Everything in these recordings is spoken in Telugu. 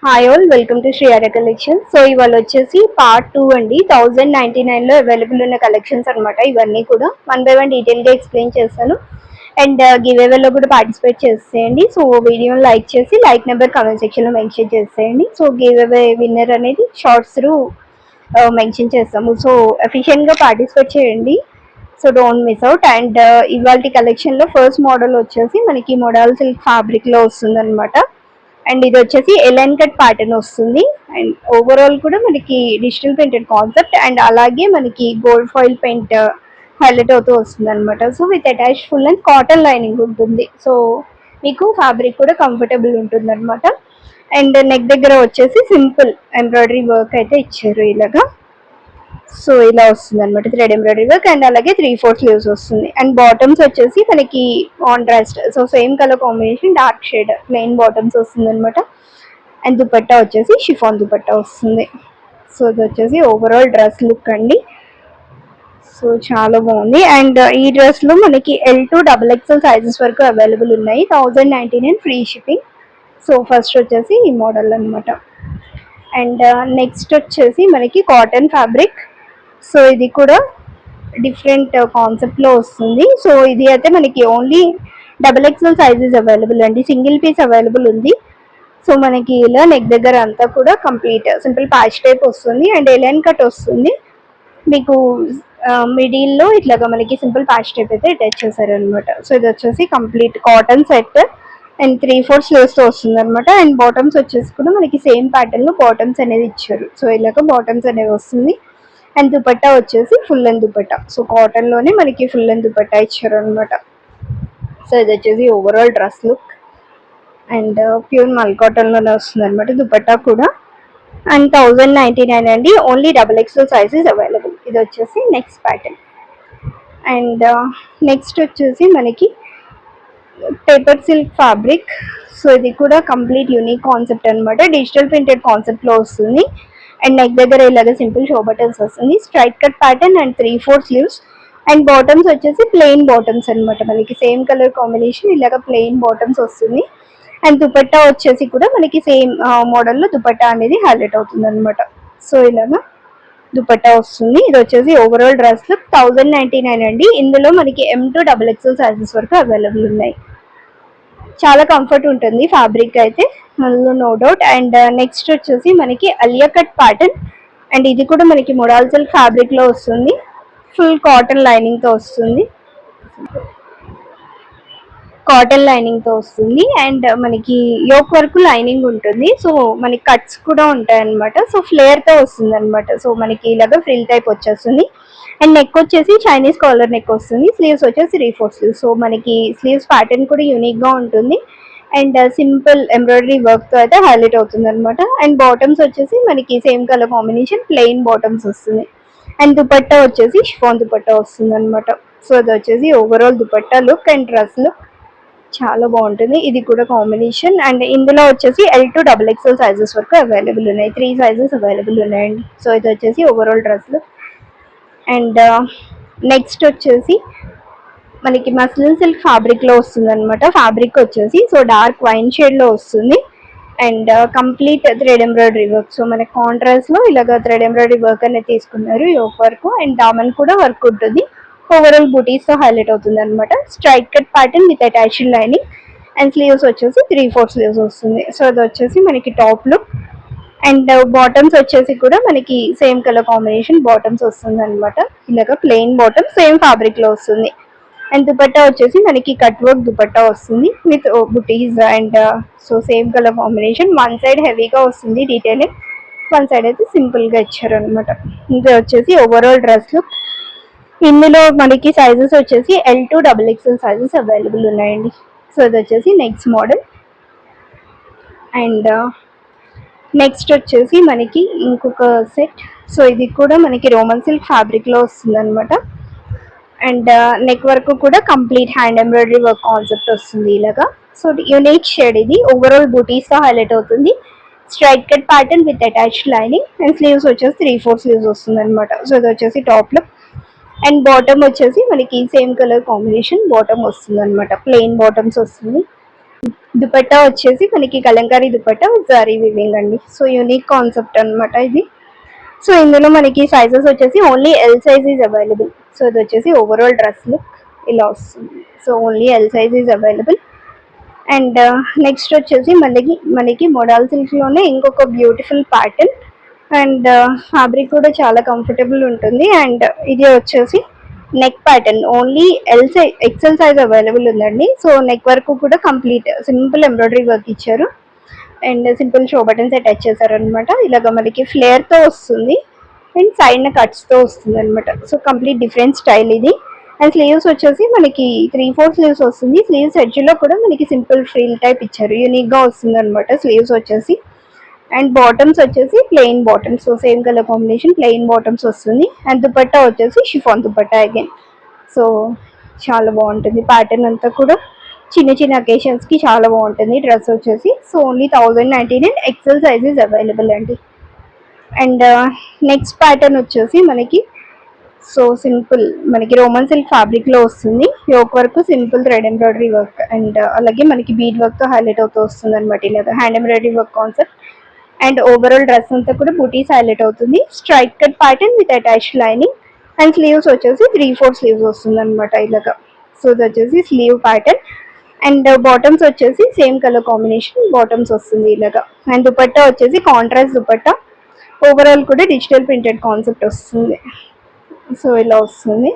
Hi all, welcome to Sriyara collection. So ఇవాళ వచ్చేసి పార్ట్ 2 అండి. 1099లో అవైలబుల్ ఉన్న కలెక్షన్స్ అనమాట. ఇవన్నీ కూడా వన్ బై వన్ డీటెయిల్గా ఎక్స్ప్లెయిన్ చేస్తాను. అండ్ గివ్ అవేలో కూడా పార్టిసిపేట్ చేసేయండి. సో వీడియోని లైక్ చేసి లైక్ నెంబర్ కామెంట్ సెక్షన్లో మెన్షన్ చేసేయండి. సో గివ్ అవే విన్నర్ అనేది షార్ట్స్ త్రూ మెన్షన్ చేస్తాము. సో ఎఫిషియెంట్గా పార్టిసిపేట్ చేయండి. So don't miss out. And ఇవాళ కలెక్షన్లో ఫస్ట్ మోడల్ వచ్చేసి మనకి మోడల్ సిల్క్ ఫ్యాబ్రిక్లో వస్తుంది అనమాట. అండ్ ఇది వచ్చేసి ఎలైన్ కట్ ప్యాటర్న్ వస్తుంది. అండ్ ఓవరాల్ కూడా మనకి డిజిటల్ ప్రింటెడ్ కాన్సెప్ట్ అండ్ అలాగే మనకి గోల్డ్ ఫాయిల్ పెయింట్ హైలైట్ అవుతూ వస్తుంది అనమాట. So with attach full and cotton lining ఉంటుంది. సో మీకు ఫ్యాబ్రిక్ కూడా కంఫర్టబుల్ ఉంటుంది అనమాట. అండ్ నెక్ దగ్గర వచ్చేసి సింపుల్ ఎంబ్రాయిడరీ వర్క్ అయితే ఇచ్చారు ఇలాగా. సో ఇలా వస్తుంది అనమాట థ్రెడ్ ఎంబ్రాయిడరీ వర్క్ అండ్ అలాగే 3/4 స్లీవ్స్ వస్తుంది. అండ్ బాటమ్స్ వచ్చేసి మనకి contrast, so same colour combination dark shade plain bottoms వస్తుంది అనమాట. అండ్ దుపట్టా వచ్చేసి షిఫాన్ దుపట్టా వస్తుంది. సో ఇది వచ్చేసి ఓవరాల్ డ్రెస్ లుక్ అండి. సో చాలా బాగుంది. అండ్ ఈ డ్రెస్లో మనకి L2 XXL సైజెస్ వరకు అవైలబుల్ ఉన్నాయి. 1099 ఫ్రీ షిప్పింగ్. సో ఫస్ట్ వచ్చేసి ఈ మోడల్ అనమాట. అండ్ నెక్స్ట్ వచ్చేసి మనకి కాటన్ ఫ్యాబ్రిక్. సో ఇది కూడా డిఫరెంట్ కాన్సెప్ట్లో వస్తుంది. సో ఇది అయితే మనకి ఓన్లీ XXL సైజెస్ అవైలబుల్ అండి. సింగిల్ పీస్ అవైలబుల్ ఉంది. సో మనకి ఇలా నెక్ దగ్గర అంతా కూడా కంప్లీట్ సింపుల్ ప్యాచ్ టైప్ వస్తుంది. అండ్ ఎలైన్ కట్ వస్తుంది. మీకు మిడిల్లో ఇట్లాగా మనకి సింపుల్ ప్యాచ్ టైప్ అయితే అటాచ్ చేశారు అనమాట. సో ఇది వచ్చేసి కంప్లీట్ కాటన్ సెట్ అండ్ 3/4 స్లీవ్స్తో వస్తుంది అనమాట. అండ్ బాటమ్స్ వచ్చేసి కూడా మనకి సేమ్ ప్యాటర్న్లో బాటమ్స్ అనేది ఇచ్చారు. సో ఇలాగ బాటమ్స్ అనేవి వస్తుంది. అండ్ దుపట్టా వచ్చేసి ఫుల్ అండ్ దుపట్టా. సో కాటన్లోనే మనకి ఫుల్ అండ్ దుపట్టా ఇచ్చారు అనమాట. సో ఇది వచ్చేసి overall dress look. And pure మల్ కాటన్లోనే వస్తుంది అనమాట దుపట్టా కూడా. అండ్ 1099 అండి. Only XXL sizes available. ఇది వచ్చేసి నెక్స్ట్ ప్యాటర్న్. అండ్ నెక్స్ట్ వచ్చేసి మనకి పేపర్ సిల్క్ ఫ్యాబ్రిక్. సో ఇది కూడా కంప్లీట్ యూనిక్ కాన్సెప్ట్ అనమాట. డిజిటల్ ప్రింటెడ్ కాన్సెప్ట్లో వస్తుంది. అండ్ నెక్ దగ్గర ఇలాగ సింపుల్ షో బటన్స్ వస్తుంది. Straight cut pattern and 3/4 sleeves. And bottoms వచ్చేసి ప్లెయిన్ బాటమ్స్ అనమాట. మనకి సేమ్ కలర్ కాంబినేషన్ ఇలాగ ప్లెయిన్ బాటమ్స్ వస్తుంది. అండ్ దుపట్టా వచ్చేసి కూడా మనకి సేమ్ మోడల్లో దుపట్టా అనేది హైలైట్ అవుతుంది అనమాట. సో ఇలాగా దుపట్టా వస్తుంది. ఇది వచ్చేసి ఓవరాల్ డ్రెస్ లుక్. 1099 అండి. ఇందులో మనకి M2 XXL సైజెస్ వరకు అవైలబుల్ ఉన్నాయి. చాలా కంఫర్ట్ ఉంటుంది ఫ్యాబ్రిక్ అయితే, అందులో నో డౌట్. అండ్ నెక్స్ట్ వచ్చేసి మనకి అలియా కట్ ప్యాటర్న్. అండ్ ఇది కూడా మనకి మోడల్ సిల్క్ ఫ్యాబ్రిక్లో వస్తుంది. ఫుల్ కాటన్ లైనింగ్తో వస్తుంది. కాటన్ లైనింగ్తో వస్తుంది. అండ్ మనకి యోక్ వరకు లైనింగ్ ఉంటుంది. సో మనకి కట్స్ కూడా ఉంటాయి అనమాట. సో ఫ్లేర్తో వస్తుంది అనమాట. సో మనకి ఇలాగ ఫ్రిల్ టైప్ వచ్చేస్తుంది. అండ్ నెక్ వచ్చేసి చైనీస్ కాలర్ నెక్ వస్తుంది. స్లీవ్స్ వచ్చేసి 3/4 స్లీవ్స్. సో మనకి స్లీవ్స్ ప్యాటర్న్ కూడా యూనిక్గా ఉంటుంది. అండ్ సింపుల్ ఎంబ్రాయిడరీ వర్క్తో అయితే హైలైట్ అవుతుంది అనమాట. అండ్ బాటమ్స్ వచ్చేసి మనకి same colour combination plain bottoms వస్తుంది. అండ్ దుపట్టా వచ్చేసి షిఫాన్ దుపట్టా వస్తుంది అనమాట. సో అది వచ్చేసి overall dupatta look and dress look చాలా బాగుంటుంది. ఇది కూడా కాంబినేషన్. అండ్ ఇందులో వచ్చేసి L2 XXL సైజెస్ వరకు అవైలబుల్ ఉన్నాయి. 3 సైజెస్ అవైలబుల్ ఉన్నాయండి. సో ఇది వచ్చేసి overall dress look. And next వచ్చేసి మనకి మస్లిన్ సిల్క్ ఫ్యాబ్రిక్లో వస్తుంది అనమాట. ఫ్యాబ్రిక్ వచ్చేసి సో డార్క్ వైన్ షేడ్లో వస్తుంది. And complete thread embroidery work. So మనకి కాంట్రాస్ట్లో ఇలాగ థ్రెడ్ ఎంబ్రాయిడరీ వర్క్ అనేది తీసుకున్నారు. యోక్ వర్క్ అండ్ దామన్ కూడా వర్క్ ఉంటుంది. ఓవరాల్ బూటీస్తో హైలైట్ అవుతుంది అనమాట. Straight cut pattern with attached lining. And sleeves వచ్చేసి 3/4 స్లీవ్స్ వస్తుంది. సో అది వచ్చేసి మనకి టాప్ లుక్. అండ్ బాటమ్స్ వచ్చేసి కూడా మనకి సేమ్ కలర్ కాంబినేషన్ బాటమ్స్ వస్తుంది అనమాట. ఇలాగ ప్లెయిన్ బాటమ్ సేమ్ ఫ్యాబ్రిక్లో వస్తుంది. అండ్ దుపట్టా వచ్చేసి మనకి కట్ వర్క్ దుపట్టా వస్తుంది with buttis. And so same colour combination. One side హెవీగా వస్తుంది డీటెయిలింగ్, వన్ సైడ్ అయితే సింపుల్గా ఇచ్చారు అనమాట. ఇది వచ్చేసి ఓవరాల్ డ్రెస్ లుక్. ఇందులో మనకి సైజెస్ వచ్చేసి L2 XXL సైజెస్ అవైలబుల్ ఉన్నాయండి. సో ఇది వచ్చేసి నెక్స్ట్ మోడల్. అండ్ నెక్స్ట్ వచ్చేసి మనకి ఇంకొక సెట్. సో ఇది కూడా మనకి రోమన్ సిల్క్ ఫ్యాబ్రిక్లో వస్తుంది అనమాట. అండ్ నెక్ వరకు కూడా complete hand embroidery work concept వస్తుంది ఇలాగా. సో యూనిక్ షేడ్ ఇది. ఓవరాల్ బూటీస్తో హైలైట్ అవుతుంది. Straight cut pattern with attached lining. And sleeves వచ్చేసి 3/4 స్లీవ్స్ వస్తుంది అనమాట. సో ఇది వచ్చేసి టాప్ లుక్. అండ్ బాటమ్ వచ్చేసి మనకి సేమ్ కలర్ కాంబినేషన్ బాటమ్ వస్తుంది అనమాట. ప్లెయిన్ బాటమ్స్ వస్తుంది. దుపట్టా వచ్చేసి మనకి కలంకారీ దుపట్టా జరీ వివింగ్ అండి. సో యూనిక్ కాన్సెప్ట్ అనమాట ఇది. సో ఇందులో మనకి సైజెస్ వచ్చేసి only L size is available. So ఇది వచ్చేసి ఓవరాల్ డ్రెస్ లుక్ ఇలా వస్తుంది. So only L size is available. And next వచ్చేసి మనకి మోడల్ సిల్క్లోనే ఇంకొక బ్యూటిఫుల్ ప్యాటర్న్. అండ్ ఫ్యాబ్రిక్ కూడా చాలా కంఫర్టబుల్ ఉంటుంది. అండ్ ఇది వచ్చేసి neck pattern only XL size available ఉందండి. సో నెక్ వర్క్ కూడా కంప్లీట్ సింపుల్ ఎంబ్రాయిడరీ వర్క్ ఇచ్చారు. And simple show buttons attach చేశారనమాట. ఇలాగ మనకి ఫ్లేర్తో వస్తుంది అండ్ సైడ్ కట్స్తో వస్తుంది అనమాట. సో కంప్లీట్ డిఫరెంట్ స్టైల్ ఇది. అండ్ స్లీవ్స్ వచ్చేసి మనకి 3/4 స్లీవ్స్ వస్తుంది. స్లీవ్స్ ఎడ్జ్లో కూడా మనకి సింపుల్ ఫ్రీల్ టైప్ ఇచ్చారు. యూనిక్గా వస్తుంది అనమాట స్లీవ్స్ వచ్చేసి. అండ్ బాటమ్స్ వచ్చేసి plain bottoms. So same colour combination plain bottoms వస్తుంది. అండ్ దుపట్టా వచ్చేసి షిఫాన్ దుపట్టా అగైన్. సో చాలా బాగుంటుంది ప్యాటర్న్ అంతా కూడా. చిన్న చిన్న అకేషన్స్కి చాలా బాగుంటుంది డ్రెస్ వచ్చేసి. So only 1099 XL sizes available అండి. అండ్ నెక్స్ట్ ప్యాటర్న్ వచ్చేసి మనకి సో సింపుల్ మనకి రోమన్ సిల్క్ ఫ్యాబ్రిక్లో వస్తుంది. Yoke work simple thread embroidery work and అలాగే మనకి బీడ్ వర్క్తో హైలైట్ అవుతూ వస్తుంది అనమాట. ఇలాగా hand embroidery work concept. And overall dress అంతా కూడా బూటీస్ హైలైట్ అవుతుంది. Straight cut pattern with attached lining. And sleeves వచ్చేసి 3/4 స్లీవ్స్ వస్తుంది అనమాట ఇలాగా. సో ఇది వచ్చేసి స్లీవ్ ప్యాటర్న్. అండ్ బాటమ్స్ వచ్చేసి సేమ్ కలర్ కాంబినేషన్ బాటమ్స్ వస్తుంది ఇలాగా. అండ్ దుపట్టా వచ్చేసి కాంట్రాస్ట్ దుపట్టా. ఓవరాల్ కూడా డిజిటల్ ప్రింటెడ్ కాన్సెప్ట్ వస్తుంది. సో ఇలా వస్తుంది.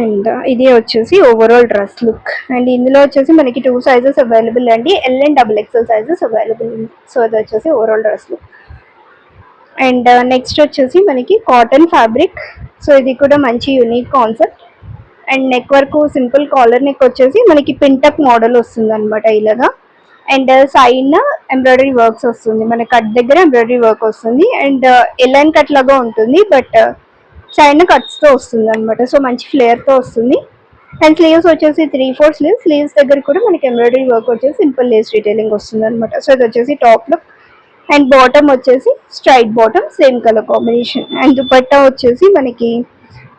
అండ్ ఇది వచ్చేసి ఓవరాల్ డ్రెస్ లుక్. అండ్ ఇందులో వచ్చేసి మనకి 2 సైజెస్ అవైలబుల్ అండి. L and XXL sizes available ఉంది. సో ఇది వచ్చేసి overall dress look. And next వచ్చేసి మనకి కాటన్ ఫ్యాబ్రిక్. సో ఇది కూడా మంచి unique concept. And neck work simple collar neck వచ్చేసి మనకి పింటక్ మోడల్ వస్తుంది అనమాట ఇలాగా. అండ్ సైడ్ ఎంబ్రాయిడరీ వర్క్స్ వస్తుంది. మన కట్ దగ్గర ఎంబ్రాయిడరీ వర్క్ వస్తుంది. అండ్ ఎలైన్ కట్ లాగా ఉంటుంది బట్ సైడ్ కట్స్తో వస్తుంది అనమాట. సో మంచి ఫ్లేర్తో వస్తుంది. అండ్ స్లీవ్స్ వచ్చేసి 3/4 స్లీవ్స్. స్లీవ్స్ దగ్గర కూడా మనకి ఎంబ్రాయిడరీ వర్క్ వచ్చేసి సింపుల్ లేస్ డీటెయిలింగ్ వస్తుంది అనమాట. సో ఇది వచ్చేసి టాప్ లుక్. అండ్ బాటమ్ వచ్చేసి straight bottom same colour combination. And dupatta వచ్చేసి మనకి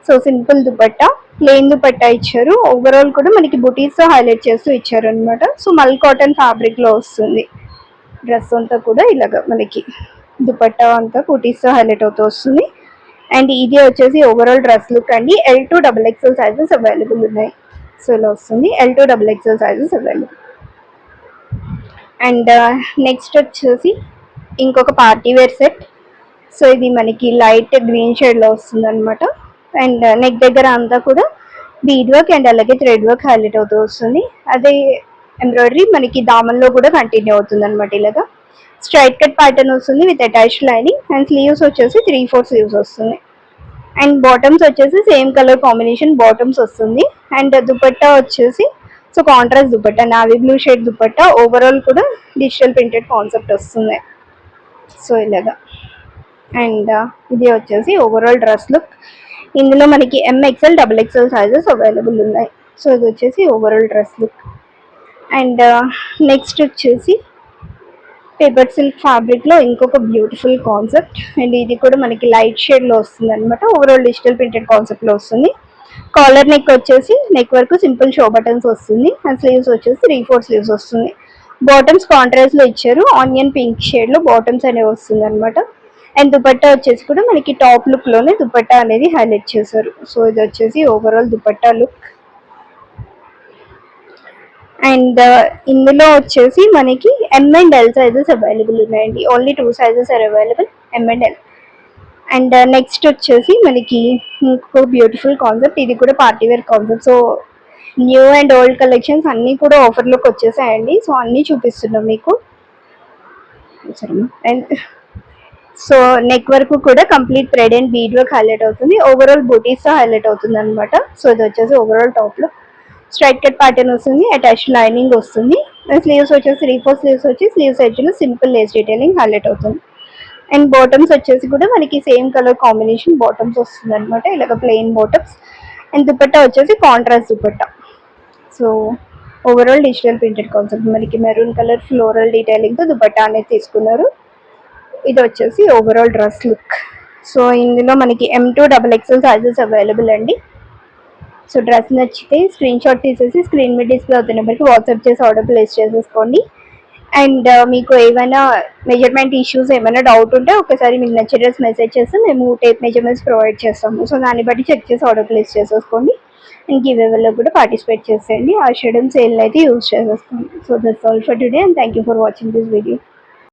so simple dupatta plain dupatta ఇచ్చారు. ఓవరాల్ కూడా మనకి బుటీస్తో హైలైట్ చేస్తూ ఇచ్చారు అనమాట. సో మల్ కాటన్ ఫ్యాబ్రిక్లో వస్తుంది డ్రెస్ అంతా కూడా. ఇలాగ మనకి దుపట్టా అంతా బుటీస్తో హైలైట్ అవుతూ వస్తుంది. అండ్ ఇది వచ్చేసి ఓవరాల్ డ్రెస్ లుక్ అండి. L to XXL sizes available ఉన్నాయి. సో ఇలా వస్తుంది L to XXL sizes available. And next వచ్చేసి ఇంకొక పార్టీ వేర్ సెట్. సో ఇది మనకి లైట్ గ్రీన్ షేడ్లో వస్తుంది అనమాట. అండ్ నెక్ దగ్గర అంతా కూడా బీడ్ వర్క్ అండ్ అలాగే థ్రెడ్ వర్క్ హైలైట్ అవుతూ వస్తుంది. అదే ఎంబ్రాయిడరీ మనకి దామన్లో కూడా కంటిన్యూ అవుతుంది అనమాట. ఇలాగా స్ట్రైట్ కట్ ప్యాటర్న్ వస్తుంది with attached lining. And sleeves వచ్చేసి 3/4 స్లీవ్స్ వస్తుంది. అండ్ బాటమ్స్ వచ్చేసి సేమ్ కలర్ కాంబినేషన్ బాటమ్స్ వస్తుంది. అండ్ దుపట్టా వచ్చేసి so contrast dupatta navy blue shade dupatta. Overall కూడా డిజిటల్ ప్రింటెడ్ కాన్సెప్ట్ వస్తుంది. సో ఇలాగా. అండ్ ఇది వచ్చేసి ఓవరాల్ డ్రెస్ లుక్. ఇందులో మనకి MXL XXL సైజెస్ అవైలబుల్ ఉన్నాయి. సో ఇది వచ్చేసి overall dress look. And next వచ్చేసి పేపర్ సిల్క్ ఫ్యాబ్రిక్లో ఇంకొక బ్యూటిఫుల్ కాన్సెప్ట్. అండ్ ఇది కూడా మనకి లైట్ షేడ్లో వస్తుంది అనమాట. ఓవరాల్ డిజిటల్ ప్రింటెడ్ కాన్సెప్ట్లో వస్తుంది. కాలర్ నెక్ వచ్చేసి నెక్ వరకు సింపుల్ షో బటన్స్ వస్తుంది. అండ్ స్లీవ్స్ వచ్చేసి 3/4 స్లీవ్స్ వస్తుంది. బాటమ్స్ కాంట్రాస్ట్లో ఇచ్చారు. ఆనియన్ పింక్ షేడ్లో బాటమ్స్ అనేవి వస్తుంది అనమాట. అండ్ దుపట్టా వచ్చేసి కూడా మనకి టాప్ లుక్లోనే దుపట్టా అనేది హైలైట్ చేశారు. సో ఇది వచ్చేసి ఓవరాల్ దుపట్టా లుక్. అండ్ ఇందులో వచ్చేసి మనకి M and L sizes available ఉన్నాయండి. Only 2 sizes are available M and L. And next వచ్చేసి మనకి ఇంకో బ్యూటిఫుల్ కాన్సెప్ట్. ఇది కూడా party wear concept. So new and old collections అన్నీ కూడా ఆఫర్లోకి వచ్చేసాయండి. సో అన్నీ చూపిస్తున్నాం మీకు. అండ్ సో నెక్ వరకు కూడా complete thread and bead work highlight అవుతుంది. ఓవరాల్ బూటీస్తో హైలైట్ అవుతుంది అనమాట. సో ఇది వచ్చేసి ఓవరాల్ టాప్లో స్ట్రైట్ కట్ ప్యాటర్న్ వస్తుంది. అటాచ్డ్ లైనింగ్ వస్తుంది. స్లీవ్స్ వచ్చేసి 3/4 స్లీవ్స్ వచ్చి స్లీవ్స్ ఎడ్జ్లో సింపుల్ లేస్ డీటెయిలింగ్ హైలైట్ అవుతుంది. అండ్ బాటమ్స్ వచ్చేసి కూడా మనకి సేమ్ కలర్ కాంబినేషన్ బాటమ్స్ వస్తుంది అనమాట. ఇలాగ ప్లెయిన్ బాటమ్స్. అండ్ దుపట్టా వచ్చేసి contrast dupatta. So overall digital printed concept మనకి మెరూన్ కలర్ ఫ్లోరల్ డీటెయిలింగ్తో దుపట్టా అనేది తీసుకున్నారు. ఇది వచ్చేసి ఓవరాల్ డ్రెస్ లుక్. సో ఇందులో మనకి M to XXL sizes available అండి. సో డ్రెస్ నచ్చితే స్క్రీన్ షాట్ తీసేసి స్క్రీన్ మీద డిస్ప్లే అవుతున్న నెంబర్కి వాట్సాప్ చేసి ఆర్డర్ ప్లేస్ చేసేసుకోండి. అండ్ మీకు ఏమైనా మెజర్మెంట్ ఇష్యూస్ ఏమైనా డౌట్ ఉంటే ఒకసారి మీకు నచ్చే డ్రెస్ మెసేజ్ చేస్తే మేము టేప్ మెజర్మెంట్స్ ప్రొవైడ్ చేస్తాము. సో దాన్ని బట్టి చెక్ చేసి ఆర్డర్ ప్లేస్ చేసేసుకోండి. అండ్ గివ్ అవేలో కూడా పార్టిసిపేట్ చేసేయండి. ఆ షెడ్యూల్ సేల్ అయితే యూజ్ చేసేసుకోండి. So that's all for today and thank you for watching this video.